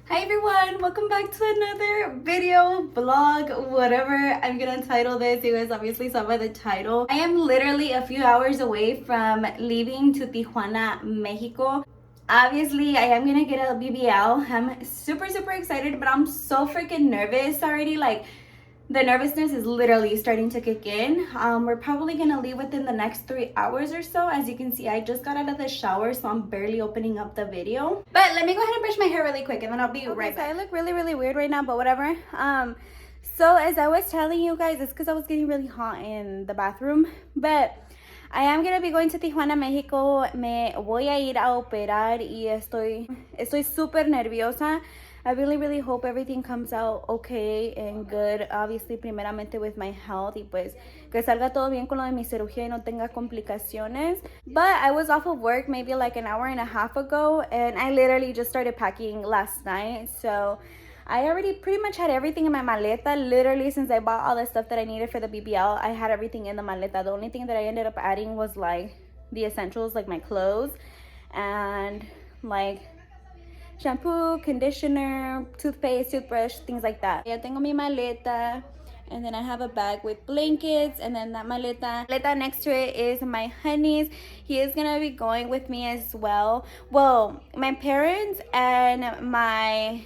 Hi everyone, welcome back to another video, vlog, whatever I'm gonna title this. You guys obviously saw by the title. I am literally a few hours away from leaving to Tijuana, Mexico. Obviously, I am gonna get a BBL. I'm super excited, but I'm so freaking nervous already. Like, the nervousness is literally starting to kick in. We're probably gonna leave within the next 3 hours or so. As you can see, I just got out of the shower, so I'm barely opening up the video. But let me go ahead and brush my hair really quick and then I'll be right back. So I look really weird right now, but whatever. So as I was telling you guys, it's because I was getting really hot in the bathroom. But I am gonna be going to Tijuana, Mexico. Me voy a ir a operar y estoy súper nerviosa. I really hope everything comes out okay and good. Obviously, primeramente with my health, y pues que salga todo bien con lo de mi cirugía y no tenga complicaciones. But I was off of work maybe like an hour and a half ago, and I literally just started packing last night. So I already pretty much had everything in my maleta. Literally, since I bought all the stuff that I needed for the BBL, I had everything in the maleta. The only thing that I ended up adding was like the essentials, like my clothes and like shampoo, conditioner, toothpaste, toothbrush, things like that. Ya tengo mi maleta, and then I have a bag with blankets, and then that maleta next to it is my honey's. He is gonna be going with me as well. Well, my parents and my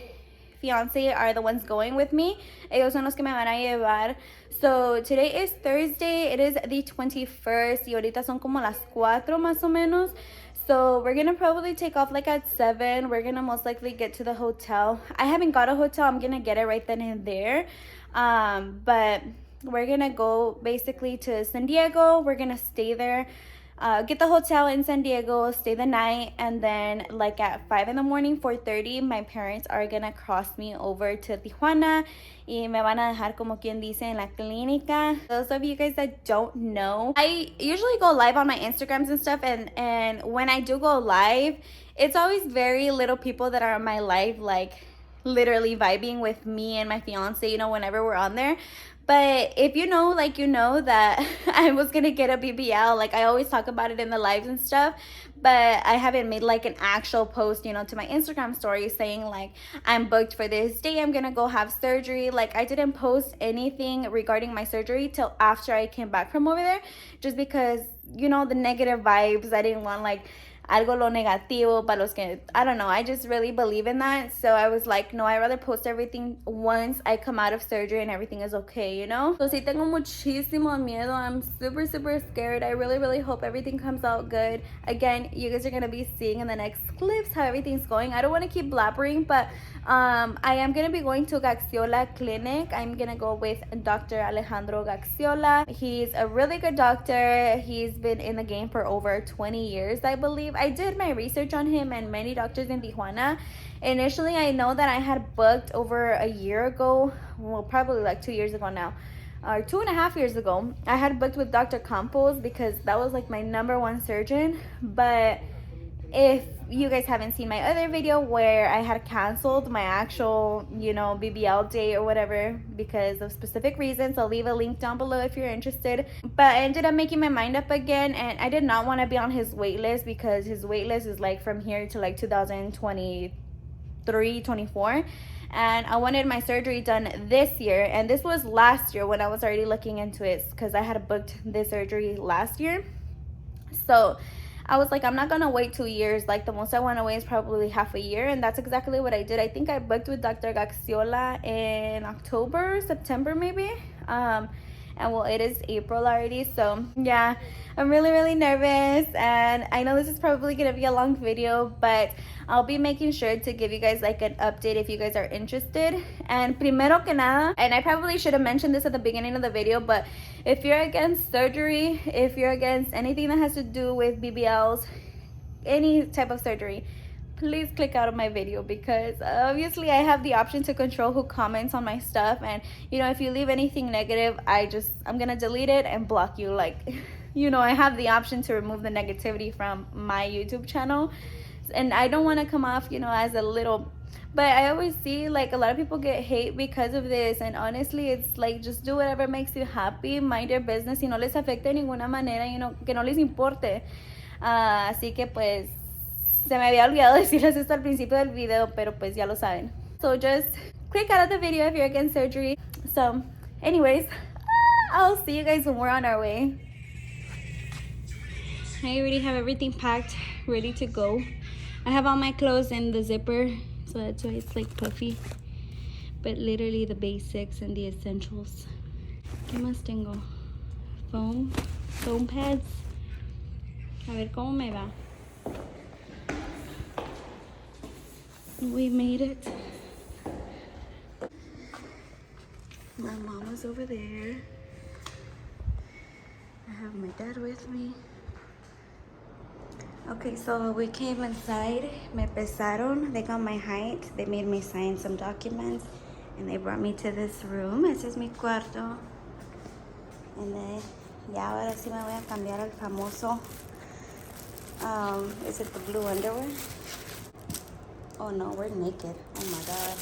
fiance are the ones going with me. Ellos son los que me van a llevar. So today is Thursday. It is the 21st. Y ahorita son como las 4 más o menos. So we're gonna probably take off like at 7. We're gonna most likely get to the hotel. I haven't got a hotel. I'm gonna get it right then and there. But we're gonna go basically to San Diego. We're gonna stay there. Get the hotel in San Diego, stay the night, and then like at 5 in the morning, 4:30, my parents are gonna cross me over to Tijuana y me van a dejar como quien dice en la clínica. Those of you guys that don't know, I usually go live on my Instagrams and stuff, and when I do go live, it's always very little people that are on my live, like literally vibing with me and my fiance, whenever we're on there. But if you know, like, you know that I was gonna get a BBL. Like, I always talk about it in the lives and stuff, but I haven't made like an actual post, to my Instagram story saying like I'm booked for this day, I'm gonna go have surgery. Like, I didn't post anything regarding my surgery till after I came back from over there, just because, the negative vibes. I didn't want like algo lo negativo para los que, I don't know, I just really believe in that. So I was like, no, I'd rather post everything once I come out of surgery and everything is okay, So sí tengo muchísimo miedo. I'm super scared. I really hope everything comes out good. Again, you guys are going to be seeing in the next clips how everything's going. I don't want to keep blabbering, but I am going to be going to Gaxiola Clinic. I'm going to go with Dr. Alejandro Gaxiola. He's a really good doctor. He's been in the game for over 20 years, I believe. I did my research on him and many doctors in Tijuana. Initially, I know that I had booked over a year ago, well, probably like 2 years ago now, or 2.5 years ago. I had booked with Dr. Campos because that was like my #1 surgeon. But if you guys haven't seen my other video where I had canceled my actual, BBL day or whatever because of specific reasons, I'll leave a link down below if you're interested. But I ended up making my mind up again, and I did not want to be on his wait list because his wait list is like from here to like 2023, 24. And I wanted my surgery done this year, and this was last year when I was already looking into it because I had booked this surgery last year. So I was like, I'm not gonna wait 2 years. Like, the most I want to wait is probably half a year, and that's exactly what I did. I think I booked with Dr. Gaxiola in October, September maybe. And well, it is April already, so yeah, I'm really nervous, and I know this is probably gonna be a long video, but I'll be making sure to give you guys like an update if you guys are interested. And primero que nada, and I probably should have mentioned this at the beginning of the video, but if you're against surgery, if you're against anything that has to do with BBLs, any type of surgery, please click out of my video, because obviously I have the option to control who comments on my stuff, and if you leave anything negative, I'm gonna delete it and block you. Like, I have the option to remove the negativity from my YouTube channel, and I don't want to come off as a little, but I always see like a lot of people get hate because of this, and honestly it's like, just do whatever makes you happy, mind your business, y no les afecte de ninguna manera, que no les importe. Así que pues se me había olvidado decirles esto al principio del video, pero pues ya lo saben. So just click out of the video if you're against surgery. So anyways, I'll see you guys when we're on our way. I already have everything packed, ready to go. I have all my clothes in the zipper, so that's why it's like puffy. But literally the basics and the essentials. ¿Qué más tengo? Foam pads. A ver cómo me va. We made it. My mama's over there. I have my dad with me. Okay, so we came inside. Me pesaron. They got my height. They made me sign some documents. And they brought me to this room. Ese es mi cuarto. And then, ya ahora sí me voy a cambiar al famoso. Is it the blue underwear? Oh no, we're naked. Oh my god.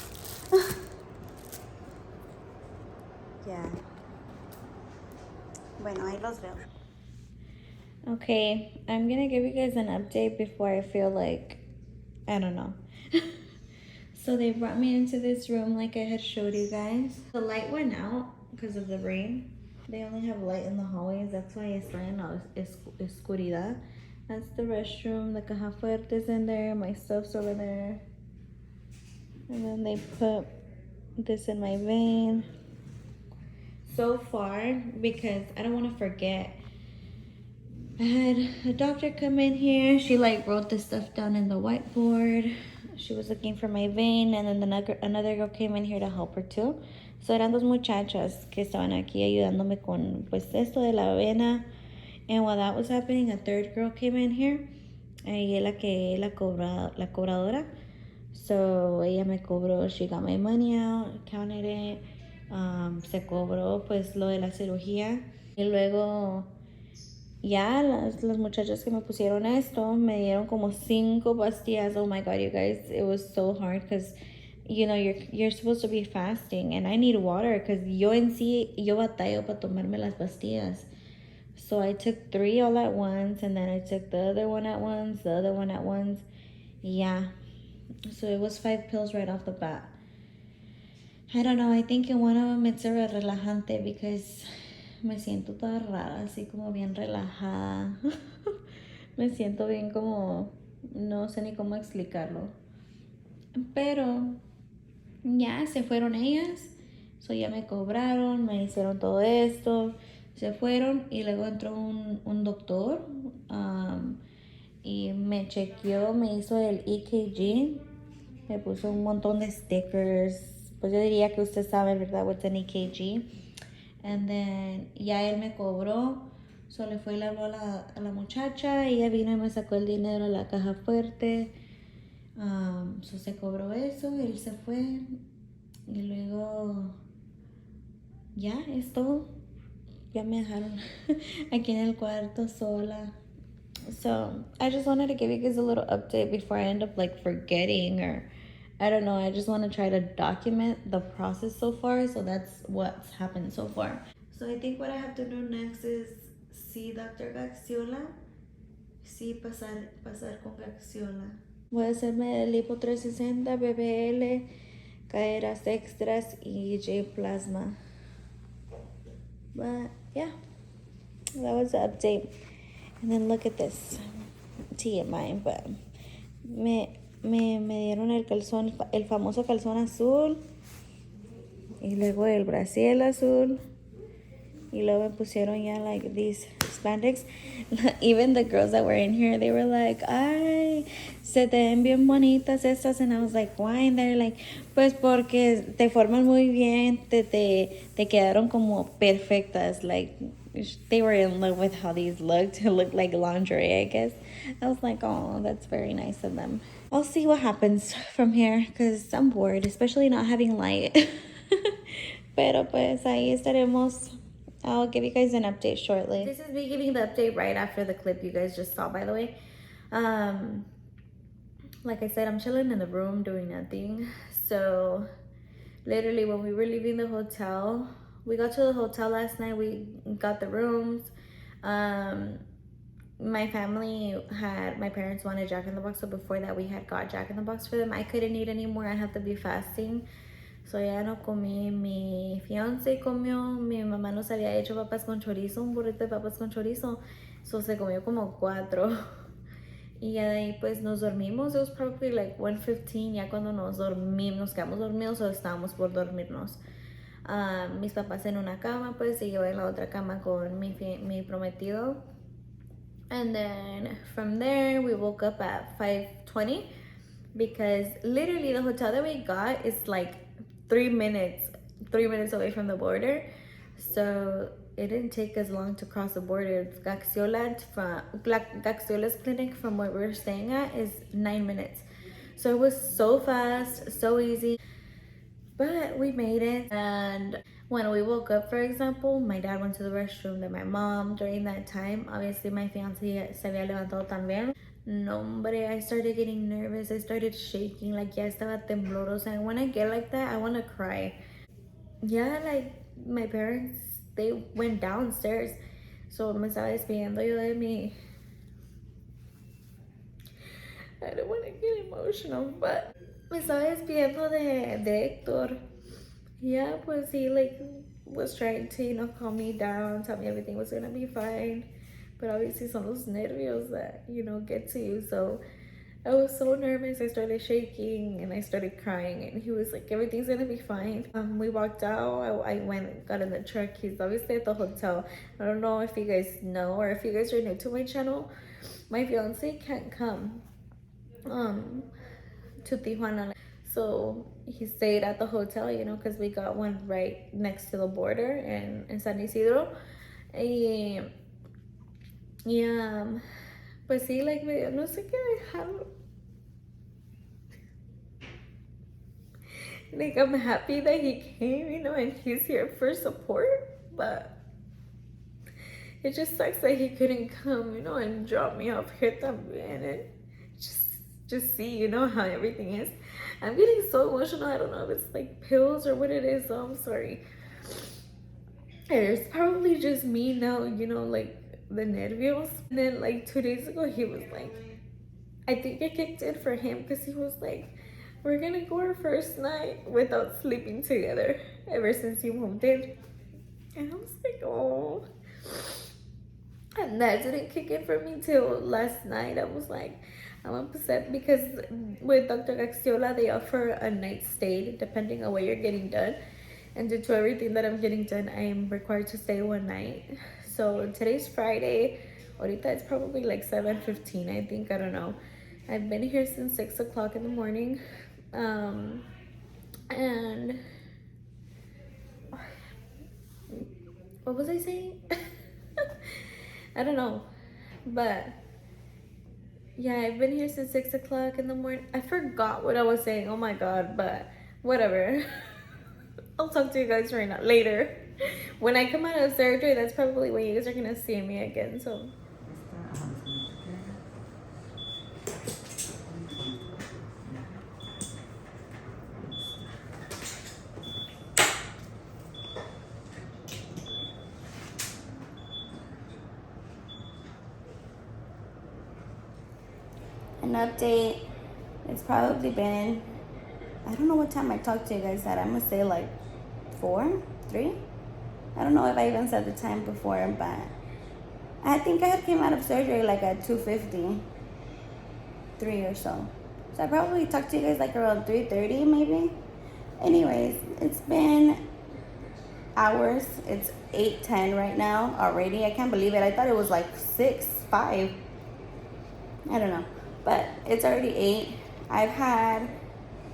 Yeah. Bueno, ahí los veo. Okay, I'm gonna give you guys an update before I feel like, I don't know. So they brought me into this room like I had showed you guys. The light went out because of the rain. They only have light in the hallways. That's why está en la oscuridad. That's the restroom. The caja fuerte's in there. My stuff's over there. And then they put this in my vein. So far, because I don't want to forget, I had a doctor come in here. She like wrote the stuff down in the whiteboard. She was looking for my vein, and then another girl came in here to help her too. So eran dos muchachas que estaban aquí ayudándome con pues esto de la vena. And while that was happening, a third girl came in here. Ella la cobradora. So ella me cobró. She got my money out, counted it. Se cobró pues lo de la cirugía. Y luego ya las muchachas que me pusieron esto me dieron como 5 pastillas. Oh my god, you guys, it was so hard because you know you're supposed to be fasting and I need water because yo batallo para tomarme las pastillas. So I took 3 all at once, and then I took the other one at once, the other one at once. Yeah, so it was 5 pills right off the bat. I don't know, I think in one of them it's a relajante because me siento toda rara, así como bien relajada. Me siento bien como, no sé ni cómo explicarlo. Pero ya se fueron ellas. So ya me cobraron, me hicieron todo esto. Se fueron y luego entró un doctor y me chequeó, me hizo el EKG. Me puso un montón de stickers. Pues yo diría que usted sabe, ¿verdad? What's an EKG. And then ya él me cobró. So le fue y le habló a la muchacha. Ella vino y me sacó el dinero a la caja fuerte. So se cobró eso. Él se fue. Y luego ya es todo. Ya me dejaron aquí en el cuarto sola. So I just wanted to give you guys a little update before I end up like forgetting, or I don't know. I just want to try to document the process so far. So that's what's happened so far. So I think what I have to do next is see Dr. Gaxiola. Sí, pasar con Gaxiola. Voy a hacerme el lipo 360, BBL, caderas extras y J plasma. But yeah, that was the update. And then look at this TMI, but me dieron el calzón, el famoso calzón azul, y luego el brasier azul, y luego me pusieron ya like these spandex. Even the girls that were in here, they were like, ay, se te ven bien bonitas estas, and I was like, why? And they're like, pues porque te forman muy bien, te quedaron como perfectas, like they were in love with how these looked. It looked like lingerie, I guess. I was like, oh, that's very nice of them. I'll see what happens from here because I'm bored, especially not having light. Pero pues ahí estaremos. I'll give you guys an update shortly. This is me giving the update right after the clip you guys just saw, by the way. Like I said, I'm chilling in the room doing nothing. So literally when we were leaving the hotel, we got to the hotel last night, we got the rooms. my family had, my parents wanted Jack in the Box, so before that we had got Jack in the Box for them. I couldn't eat anymore, I have to be fasting. So ya no comí, mi fiance comió, mi mamá nos había hecho papas con chorizo, un burrito de papas con chorizo. So se comió como 4. Y ya de ahí pues nos dormimos. It was probably like 1:15 ya cuando nos quedamos dormidos o estábamos por dormirnos. Mis papás en una cama pues y yo en la otra cama con mi prometido. And then from there we woke up at 5:20 because literally the hotel that we got is like 3 minutes away from the border. So it didn't take us long to cross the border. Gaxiola's clinic from where we were staying at is 9 minutes. So it was so fast, so easy. But we made it. And when we woke up, for example, my dad went to the restroom, then my mom. During that time, obviously my fiance se había levantado también. No, but I started getting nervous. I started shaking, like ya estaba temblorosa. And when I get like that, I want to cry. Yeah, like my parents, they went downstairs. So me estaba despidiendo yo de mi. I don't want to get emotional, but me estaba despidiendo de Héctor. Yeah, pues he like was trying to, you know, calm me down, tell me everything was gonna be fine. But obviously son los nervios that, you know, get to you. So I was so nervous. I started shaking and I started crying. And he was like, everything's gonna be fine. We walked out. I went, got in the truck. He's obviously at the hotel. I don't know if you guys know or if you guys are new to my channel. My fiance can't come to Tijuana. So he stayed at the hotel, you know, because we got one right next to the border in San Isidro. Yeah, pues sí, like, no sé qué, like, I'm happy that he came, you know, and he's here for support, but it just sucks that he couldn't come, you know, and drop me off here también, and just see, you know, how everything is. I'm getting so emotional. I don't know if it's like pills or what it is, so I'm sorry. It's probably just me now, you know, like the nervios. And then like 2 days ago, he was like, I think I kicked in for him because he was like, we're gonna go our first night without sleeping together ever since you moved in. And I was like, oh. And that didn't kick in for me till last night. I was like, I'm upset because with Dr. Gaxiola, they offer a night stay depending on what you're getting done. And due to everything that I'm getting done, I am required to stay one night. So today's Friday. Ahorita it's probably like 7:15, I think. I don't know. I've been here since 6 o'clock in the morning. And what was I saying? I don't know. But yeah, I've been here since 6 o'clock in the morning. I forgot what I was saying. Oh my god, but whatever. I'll talk to you guys right now later. When I come out of surgery, that's probably when you guys are gonna see me again. So an update. It's probably been, I don't know what time I talked to you guys at. I'm gonna say like 4, 3. I don't know if I even said the time before, but I think I had came out of surgery like at 2:50, 3 or so. So I probably talked to you guys like around 3:30 maybe. Anyways, it's been hours. It's 8:10 right now already. I can't believe it. I thought it was like 6, 5. I don't know. But it's already 8.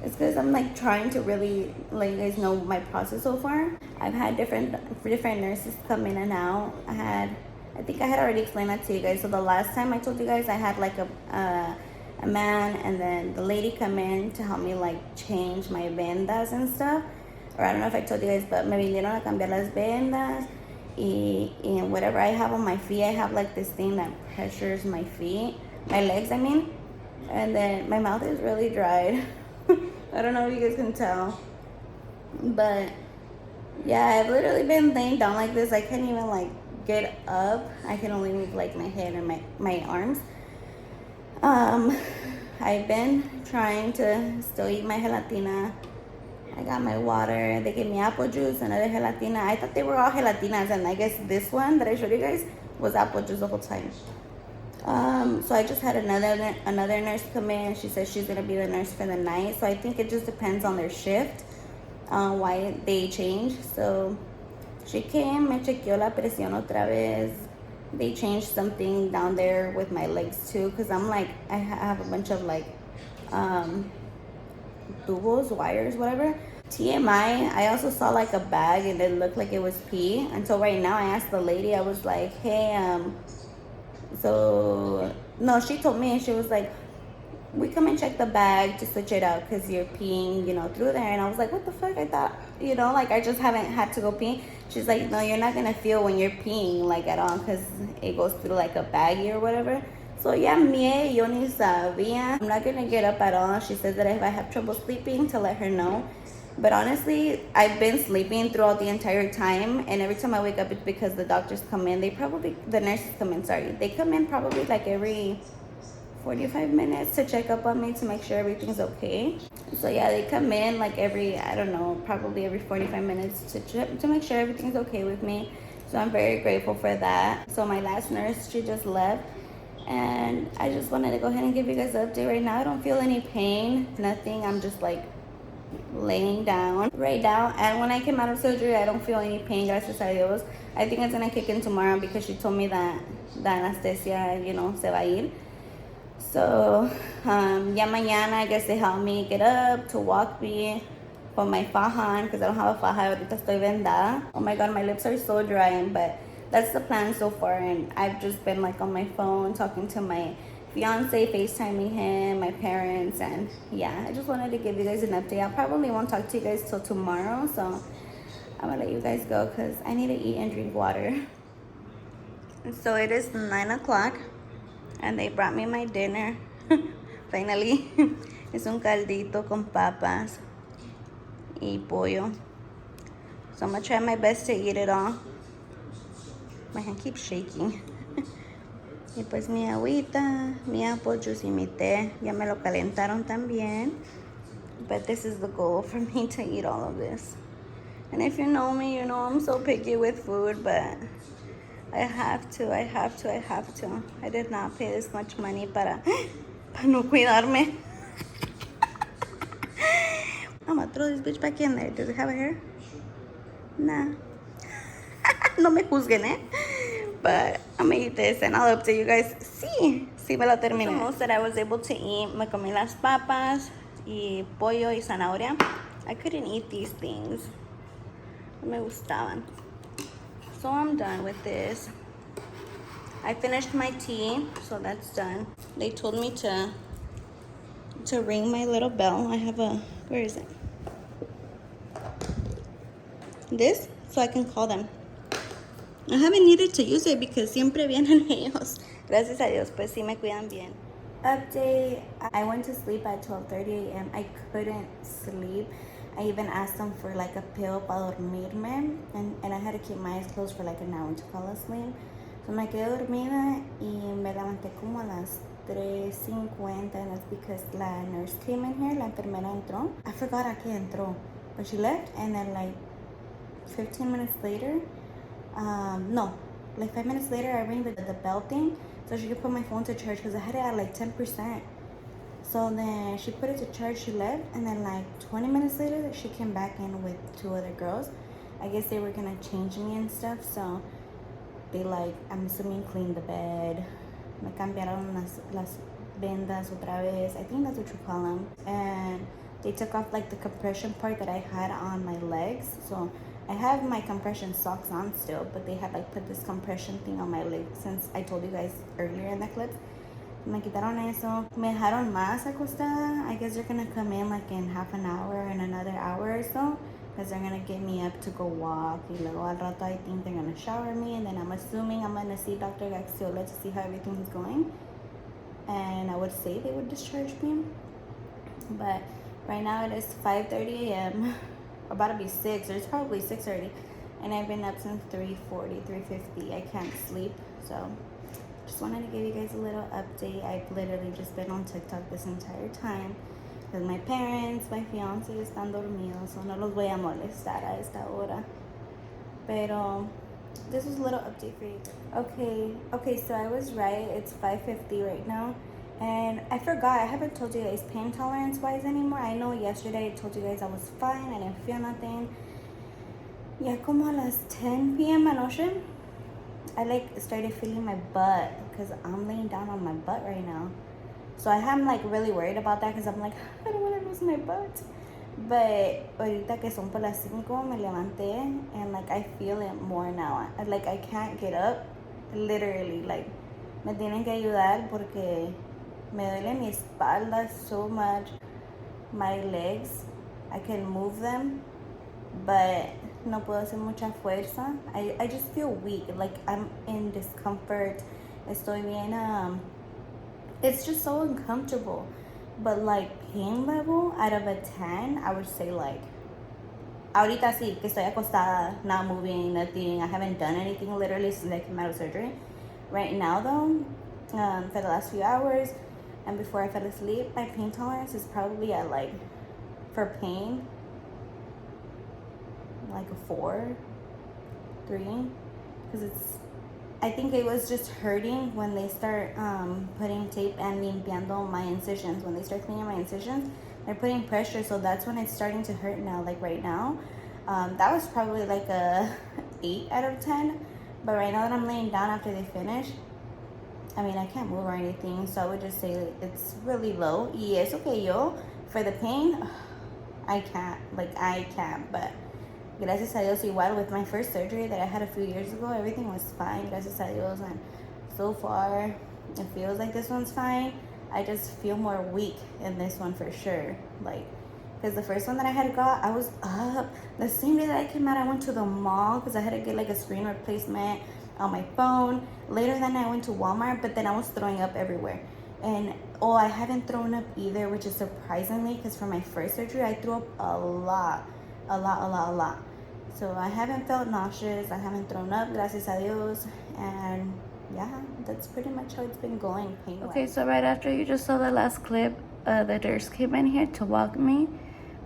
It's because I'm like trying to really let you guys know my process so far. I've had different nurses come in and out. I think I had already explained that to you guys. So the last time I told you guys, I had like a man and then the lady come in to help me like change my vendas and stuff. Or I don't know if I told you guys, but me vinieron a cambiar las vendas. And whatever I have on my feet, I have like this thing that pressures my feet, my legs I mean. And then my mouth is really dried. I don't know if you guys can tell. But yeah, I've literally been laying down like this. I can't even like get up. I can only move like my head and my arms. I've been trying to still eat my gelatina. I got my water. They gave me apple juice, another gelatina. I thought they were all gelatinas, and I guess this one that I showed you guys was apple juice the whole time. So I just had another nurse come in. She said she's gonna be the nurse for the night. So I think it just depends on their shift, why they change. So she came, me chequeó la presión otra vez. They changed something down there with my legs too, because I'm like, I have a bunch of like tubos, wires, whatever. TMI, I also saw like a bag and it looked like it was pee. Until right now, I asked the lady, I was like, hey, so, no, she told me, she was like, we come and check the bag to switch it out because you're peeing, you know, through there. And I was like, what the fuck? I thought, you know, like I just haven't had to go pee. She's like, no, you're not going to feel when you're peeing like at all because it goes through like a baggie or whatever. So yeah, yo ni sabía. I'm not going to get up at all. She says that if I have trouble sleeping to let her know. But honestly, I've been sleeping throughout the entire time. And every time I wake up, it's because the doctors come in. The nurses come in, sorry. They come in probably like every 45 minutes to check up on me to make sure everything's okay. So yeah, they come in like every, I don't know, probably every 45 minutes to make sure everything's okay with me. So I'm very grateful for that. So my last nurse, she just left. And I just wanted to go ahead and give you guys an update right now. I don't feel any pain, nothing. I'm just like laying down right now. And when I came out of surgery, I don't feel any pain, gracias a Dios. I think it's gonna kick in tomorrow because she told me that the anesthesia, you know, se va a ir. So, ya mañana, I guess they helped me get up to walk me for my faja because I don't have a faja, ahorita estoy vendada. Oh my god, my lips are so dry, but that's the plan so far. And I've just been like on my phone talking to my fiance, FaceTiming him, my parents, and yeah, I just wanted to give you guys an update. I probably won't talk to you guys till tomorrow, so I'm gonna let you guys go because I need to eat and drink water. So it is 9 o'clock. And they brought me my dinner. Finally. Es un caldito con papas y pollo. So I'm gonna try my best to eat it all. My hand keeps shaking. Y pues mi agüita, mi apple juice y mi té. Ya me lo calentaron también. But this is the goal for me to eat all of this. And if you know me, you know I'm so picky with food, but I have to. I did not pay this much money para no cuidarme. I'm gonna throw this bitch back in there. Does it have a hair? Nah. No me juzguen, eh? But I'm gonna eat this and I'll update you guys. Sí me lo terminé. The most that I was able to eat, me comí las papas y pollo y zanahoria. I couldn't eat these things. No me gustaban. So I'm done with this. I finished my tea, so that's done. They told me to ring my little bell. I have a, where is it? This, so I can call them. I haven't needed to use it because siempre vienen ellos. Gracias a Dios, pues sí me cuidan bien. Update, I went to sleep at 12:30 a.m. I couldn't sleep. I even asked them for like a pill para dormirme, and I had to keep my eyes closed for like an hour to fall asleep. So me quedé dormida y me levanté como a las 3:50, and that's because la nurse came in here, la enfermera entró. I forgot a qué entró, but she left, and then like 15 minutes later, like 5 minutes later, I rang the bell thing so she could put my phone to charge because I had it at like 10%. So then she put it to charge, she left, and then like 20 minutes later, she came back in with 2 other girls. I guess they were gonna change me and stuff, so they like, I'm assuming, cleaned the bed. Me cambiaron las vendas otra vez. I think that's what you call them. And they took off like the compression part that I had on my legs. So I have my compression socks on still, but they had like put this compression thing on my legs since I told you guys earlier in the clip. Me quitaron eso. Me dejaron más acostada. I guess they're gonna come in like in half an hour, in another hour or so, because they're gonna get me up to go walk. Y luego al rato I think they're gonna shower me, and then I'm assuming I'm gonna see Dr. Gaxiola to see how everything is going. And I would say they would discharge me. But right now it is 5:30 a.m. About to be 6, or it's probably 6 already. and I've been up since 3:40, 3:50. I can't sleep, so just wanted to give you guys a little update. I've literally just been on TikTok this entire time because my parents, my fiance están dormidos, so no los voy a molestar a esta hora. Pero this was a little update for you. Okay, so I was right. It's 5:50 right now. And I forgot, I haven't told you guys pain tolerance wise anymore. I know yesterday I told you guys I was fine, I didn't feel nothing. Ya como a las 10 p.m. anoche, I started feeling my butt because I'm laying down on my butt right now. So I'm really worried about that because I'm like, I don't want to lose my butt. But ahorita que son por las 5 me levanté and I feel it more now. I can't get up, literally. Me tienen que ayudar porque me duele mi espalda so much. My legs, I can move them, but no puedo hacer mucha fuerza. I just feel weak, I'm in discomfort. Estoy bien, it's just so uncomfortable. But pain level out of a 10, I would say ahorita sí, que estoy acostada, not moving, nothing. I haven't done anything literally since I came out of surgery. Right now though, for the last few hours and before I fell asleep, my pain tolerance is probably at for pain, a 4, 3, because I think it was just hurting when they start putting tape and limpiando my incisions. When they start cleaning my incisions, they're putting pressure, so that's when it's starting to hurt now. Right now, that was probably a 8 out of 10. But right now that I'm laying down after they finish, I can't move or anything, so I would just say it's really low. Y eso que yo, for the pain, I can't, but gracias a Dios, igual with my first surgery that I had a few years ago, everything was fine, gracias a Dios, and so far, it feels like this one's fine. I just feel more weak in this one for sure, because the first one that I had got, I was up. The same day that I came out, I went to the mall because I had to get a screen replacement on my phone. Later then I went to Walmart, but then I was throwing up everywhere. And I haven't thrown up either, which is surprisingly, because for my first surgery, I threw up a lot. So I haven't felt nauseous, I haven't thrown up, gracias a Dios, and yeah, that's pretty much how it's been going pain-wise. Okay, so right after you just saw the last clip, the nurse came in here to walk me.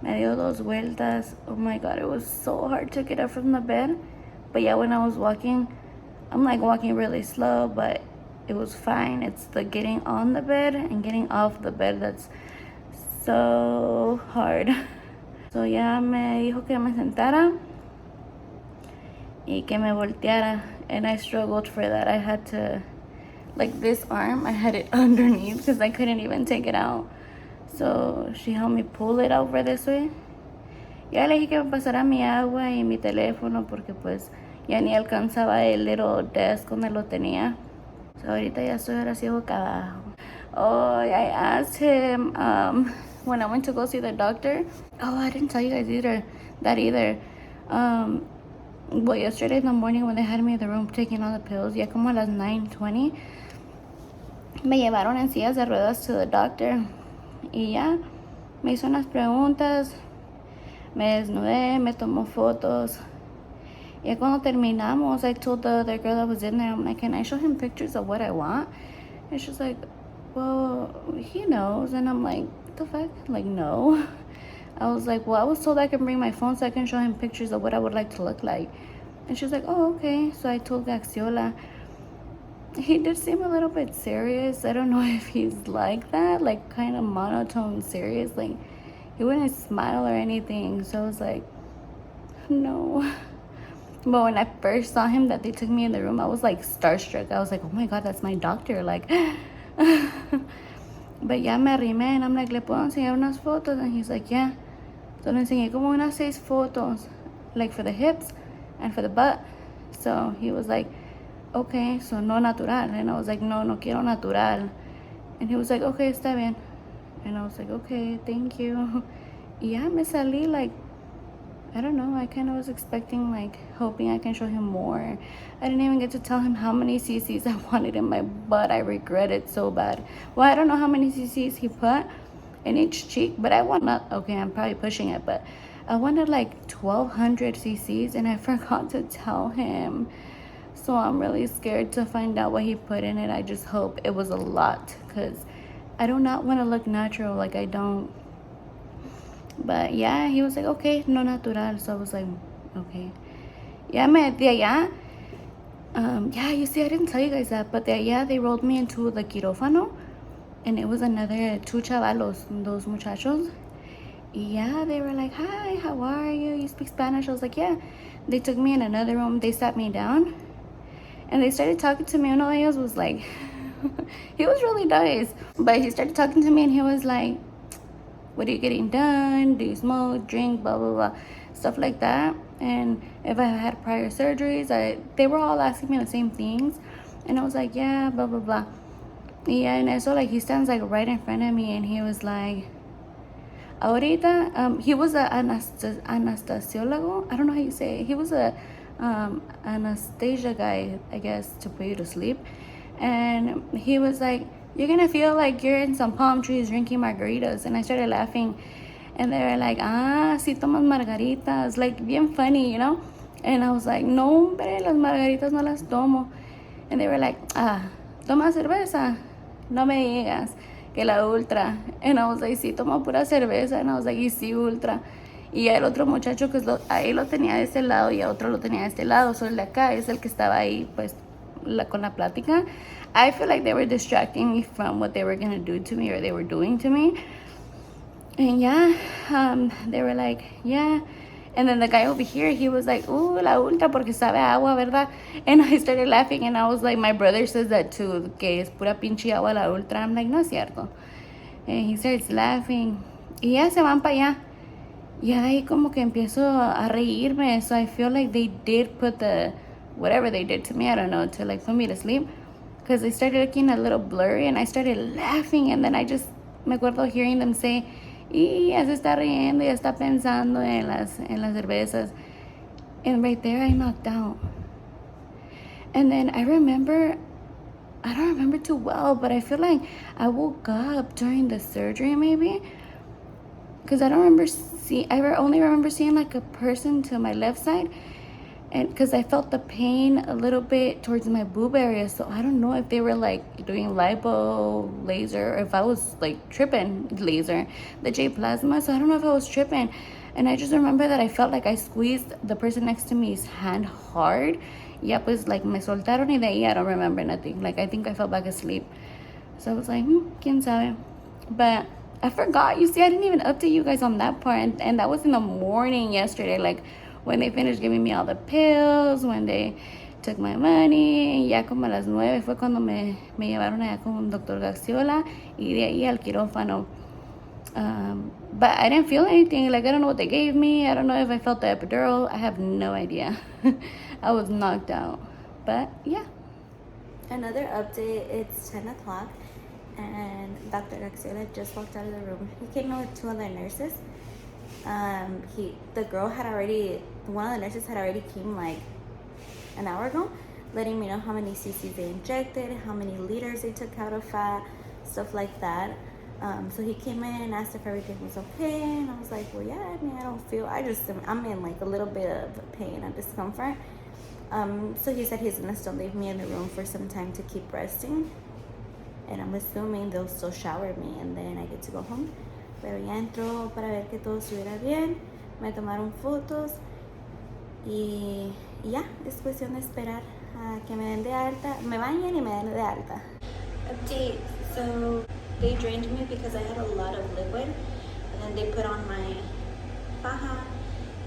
Me dio 2 vueltas. Oh my god, it was so hard to get up from the bed. But yeah, when I was walking, I'm walking really slow, but it was fine. It's the getting on the bed and getting off the bed that's so hard. So ya me dijo que me sentara y que me volteara, and I struggled for that. I had to, this arm, I had it underneath because I couldn't even take it out. So she helped me pull it over this way. Ya le dije que me pasara mi agua y mi teléfono porque pues ya ni alcanzaba el little desk donde lo tenía. So ahorita ya estoy ahora sí boca abajo. Oh, I asked him when I went to go see the doctor. Oh, I didn't tell you guys either. Well, yesterday in the morning when they had me in the room taking all the pills, ya como a las 9:20, me llevaron en sillas de ruedas to the doctor. Y ya, me hizo unas preguntas, me desnudé, me tomó fotos. Y cuando terminamos, I told the other girl that was in there, I'm like, can I show him pictures of what I want? And she's like, well, he knows. And I'm like, what the fuck? No. I was like, well, I was told I can bring my phone so I can show him pictures of what I would like to look like. And she's like, oh, okay. So I told Gaxiola. He did seem a little bit serious. I don't know if he's like that, kind of monotone serious. He wouldn't smile or anything. So I was like, no. But when I first saw him that they took me in the room, I was starstruck. I was like, oh my god, that's my doctor. But ya me arrimé and I'm like, ¿le puedo enseñar unas fotos? And he's like, yeah. So le enseñé como unas 6 photos, for the hips and for the butt. So he was like, okay, so no natural. And I was like, no quiero natural. And he was like, okay, está bien. And I was like, okay, thank you. Y ya me salí, I don't know, I kind of was expecting, hoping I can show him more. I didn't even get to tell him how many cc's I wanted in my butt. I regret it so bad. Well, I don't know how many cc's he put in each cheek, but I want not, okay, I'm probably pushing it, but I wanted like 1200 cc's and I forgot to tell him. So I'm really scared to find out what he put in it. I just hope it was a lot because I do not want to look natural. Like, I don't. But yeah, he was like, okay, no natural. So I was like, okay. Yeah, de allá. Yeah, you see, I didn't tell you guys that, but de allá, they rolled me into the quirófano. And it was another two chavalos, those muchachos. Yeah, they were like, hi, how are you? You speak Spanish? I was like, yeah. They took me in another room. They sat me down. And they started talking to me. Uno de ellos was like, he was really nice. But he started talking to me and he was like, what are you getting done? Do you smoke, drink, blah, blah, blah. Stuff like that. And if I had prior surgeries, they were all asking me the same things. And I was like, yeah, blah, blah, blah. Yeah, and I saw like he stands like right in front of me and he was like, ahorita, he was a anestesiólogo. I don't know how you say it. He was a anesthesia guy, I guess, to put you to sleep. And he was like, you're gonna feel like you're in some palm trees drinking margaritas. And I started laughing. And they were like, si tomas margaritas. Like, bien funny, you know? And I was like, no, hombre, las margaritas no las tomo. And they were like, ¿toma cerveza? No me digas que la ultra. And I was like, sí, tomo pura cerveza. And I was like, y sí, ultra. Y el otro muchacho, que ahí lo tenía de este lado y a otro lo tenía de este lado. So el de acá es el que estaba ahí, pues, con la plática. I feel like they were distracting me from what they were going to do to me or they were doing to me. And yeah, they were like, yeah. And then the guy over here, he was like, la ultra porque sabe agua, ¿verdad? And I started laughing and I was like, my brother says that too, que es pura pinche agua la ultra. I'm like, no es cierto. And he starts laughing. Y ya se van para allá. Y ahí como que empiezo a reírme. So I feel like they did put whatever they did to me, I don't know, to like put me to sleep. Because they started looking a little blurry and I started laughing. And then me acuerdo hearing them say, y ya se está riendo, ya está pensando en las cervezas. And right there, I knocked out. And then I don't remember too well, but I feel like I woke up during the surgery maybe. Because I only remember seeing like a person to my left side. And because I felt the pain a little bit towards my boob area. So I don't know if they were like doing lipo, laser, or if I was like tripping laser, the J plasma. So I don't know if I was tripping. And I just remember that I felt like I squeezed the person next to me's hand hard. Yeah, pues like me soltaron y de ahí I don't remember nothing. Like I think I fell back asleep. So I was like, quién sabe. But I forgot. You see, I didn't even update you guys on that part. And that was in the morning yesterday. Like, when they finished giving me all the pills, when they took my money, ya como a las 9 fue cuando me llevaron allá con un doctor Gaxiola y de ahí al quirófano. But I didn't feel anything. Like, I don't know what they gave me. I don't know if I felt the epidural. I have no idea. I was knocked out. But, yeah. Another update, it's 10 o'clock and Dr. Gaxiola just walked out of the room. He came in with two other nurses. One of the nurses had already came like an hour ago, letting me know how many cc's they injected, how many liters they took out of fat, stuff like that. So he came in and asked if everything was okay, and I was like, well, yeah, I mean, I'm in like a little bit of pain and discomfort. So he said he's gonna still leave me in the room for some time to keep resting, and I'm assuming they'll still shower me and then I get to go home. Pero ya entró para ver que todo estuviera bien, me tomaron fotos y ya, es cuestión de esperar a que me den de alta, me bañen y me den de alta. Update, so they drained me because I had a lot of liquid, and then they put on my faja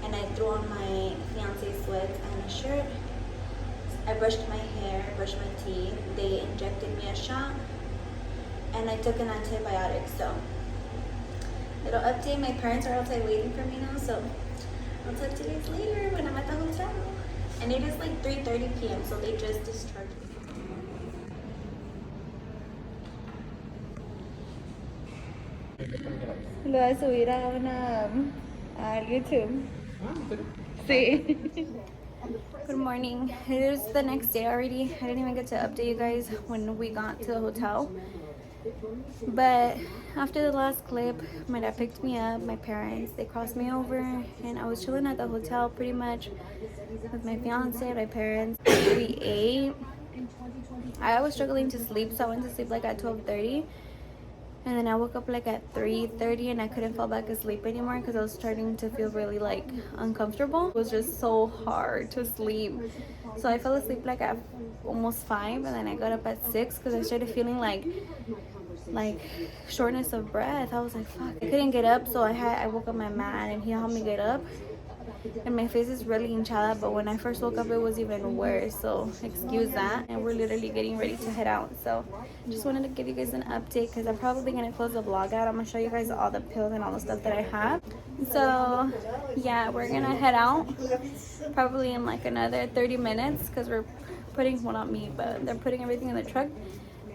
and I threw on my fiance's sweats and a shirt. I brushed my hair, brushed my teeth, they injected me a shot and I took an antibiotic. So little update, my parents are outside waiting for me now, so I'll talk to you guys later when I'm at the hotel. And it is like 3:30 p.m., so they just discharged me. Lo voy a subir a YouTube. Sí. Good morning. It is the next day already. I didn't even get to update you guys when we got to the hotel. But after the last clip, my dad picked me up, my parents, they crossed me over, and I was chilling at the hotel pretty much with my fiance, my parents. We ate. I was struggling to sleep, so I went to sleep like at 12:30. And then I woke up like at 3:30 and I couldn't fall back asleep anymore because I was starting to feel really like uncomfortable. It was just so hard to sleep. So I fell asleep like at almost 5, and then I got up at 6 because I started feeling like shortness of breath. I was like, fuck. I couldn't get up, so I woke up my man and he helped me get up. And my face is really hinchada, but when I first woke up it was even worse, so excuse that. And we're literally getting ready to head out, so just wanted to give you guys an update because I'm probably gonna close the vlog out. I'm gonna show you guys all the pills and all the stuff that I have. So yeah, we're gonna head out probably in like another 30 minutes because we're putting, well, not me, but they're putting everything in the truck.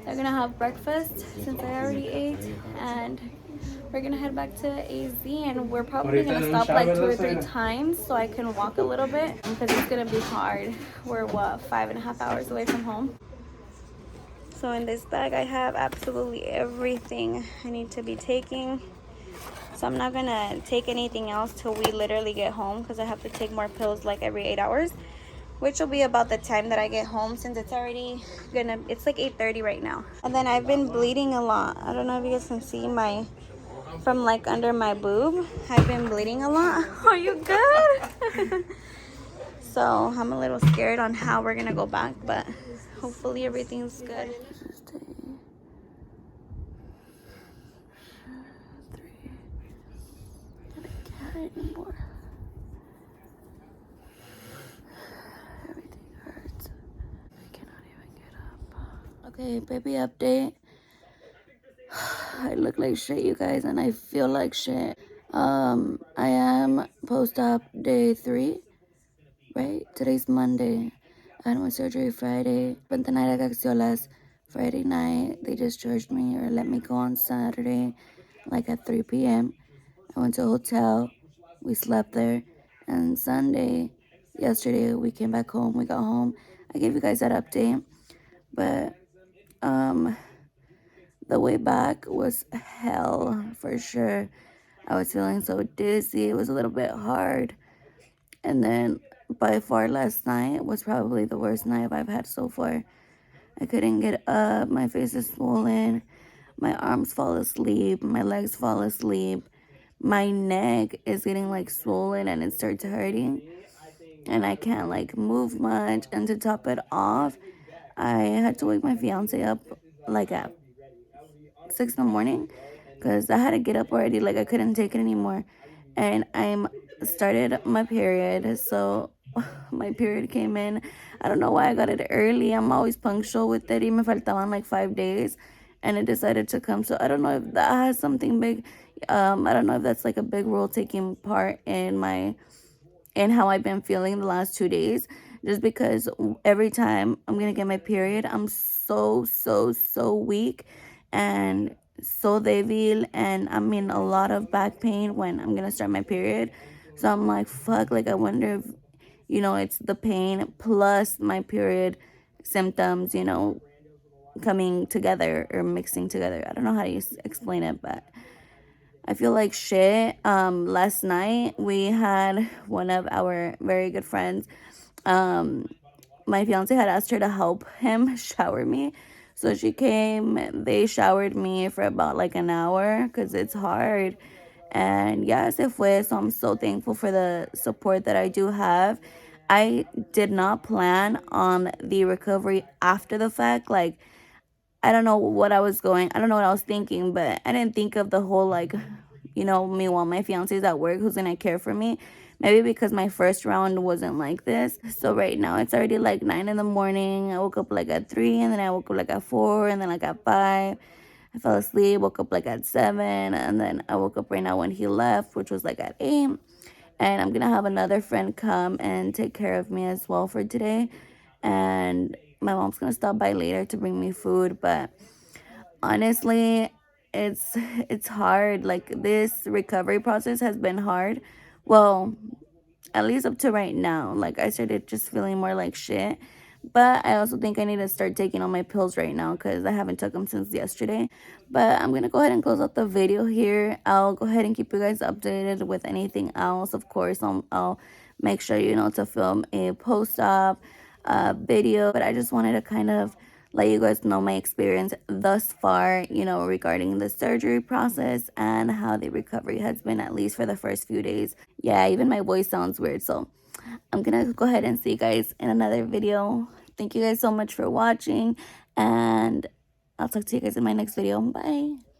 They're gonna have breakfast since I already ate, and we're gonna head back to AZ, and we're probably gonna stop like 2 or 3 times so I can walk a little bit because it's gonna be hard. We're what, 5.5 hours away from home. So in this bag I have absolutely everything I need to be taking. So I'm not gonna take anything else till we literally get home because I have to take more pills like every 8 hours, which will be about the time that I get home since it's already it's like 8:30 right now. And then I've been bleeding a lot. I don't know if you guys can see from like under my boob. I've been bleeding a lot. Are you good? So I'm a little scared on how we're gonna go back, but hopefully everything's good. Anymore. Everything hurts. I cannot even get up. Okay, baby update. I look like shit, you guys, and I feel like shit. I am post-op day 3, right? Today's Monday. I had my surgery Friday. Spent the night at Axiolas. Friday night, they discharged me or let me go on Saturday, like at 3 p.m. I went to a hotel. We slept there. And Sunday, yesterday, we came back home. We got home. I gave you guys that update. But, the way back was hell for sure. I was feeling so dizzy. It was a little bit hard. And then by far last night was probably the worst night I've had so far. I couldn't get up. My face is swollen. My arms fall asleep. My legs fall asleep. My neck is getting like swollen and it starts hurting. And I can't like move much. And to top it off, I had to wake my fiance up like at 6 in the morning because I had to get up already. Like I couldn't take it anymore. And I'm started my period. So my period came in. I don't know why I got it early. I'm always punctual with it. Me faltaban like 5 days and it decided to come. So I don't know if that has something big. I don't know if that's like a big role taking part in how I've been feeling the last 2 days. Just because every time I'm gonna get my period, I'm so weak and so débil, and I'm in a lot of back pain when I'm gonna start my period. So I'm like, fuck, like I wonder if, it's the pain plus my period symptoms, coming together or mixing together. I don't know how to explain it, but I feel like shit. Last night we had one of our very good friends. My fiance had asked her to help him shower me. So she came, they showered me for about like an hour because it's hard. And yeah, se fue. So I'm so thankful for the support that I do have. I did not plan on the recovery after the fact. Like, I don't know what I was thinking, but I didn't think of the whole, like, me while my fiance's at work, who's gonna care for me. Maybe because my first round wasn't like this. So right now it's already like 9 in the morning. I woke up like at 3, and then I woke up like at 4, and then like at 5. I fell asleep, woke up like at 7, and then I woke up right now when he left, which was like at 8. And I'm gonna have another friend come and take care of me as well for today. And my mom's gonna stop by later to bring me food, but honestly, it's hard. Like, this recovery process has been hard. Well, at least up to right now. Like, I started just feeling more like shit, But I also think I need to start taking all my pills right now because I haven't took them since yesterday. But I'm going to go ahead and close out the video here. I'll go ahead and keep you guys updated with anything else. Of course, I'll make sure, to film a post-op video. But I just wanted to kind of let you guys know my experience thus far, regarding the surgery process and how the recovery has been, at least for the first few days. Yeah, even my voice sounds weird. So I'm gonna go ahead and see you guys in another video. Thank you guys so much for watching, and I'll talk to you guys in my next video. Bye.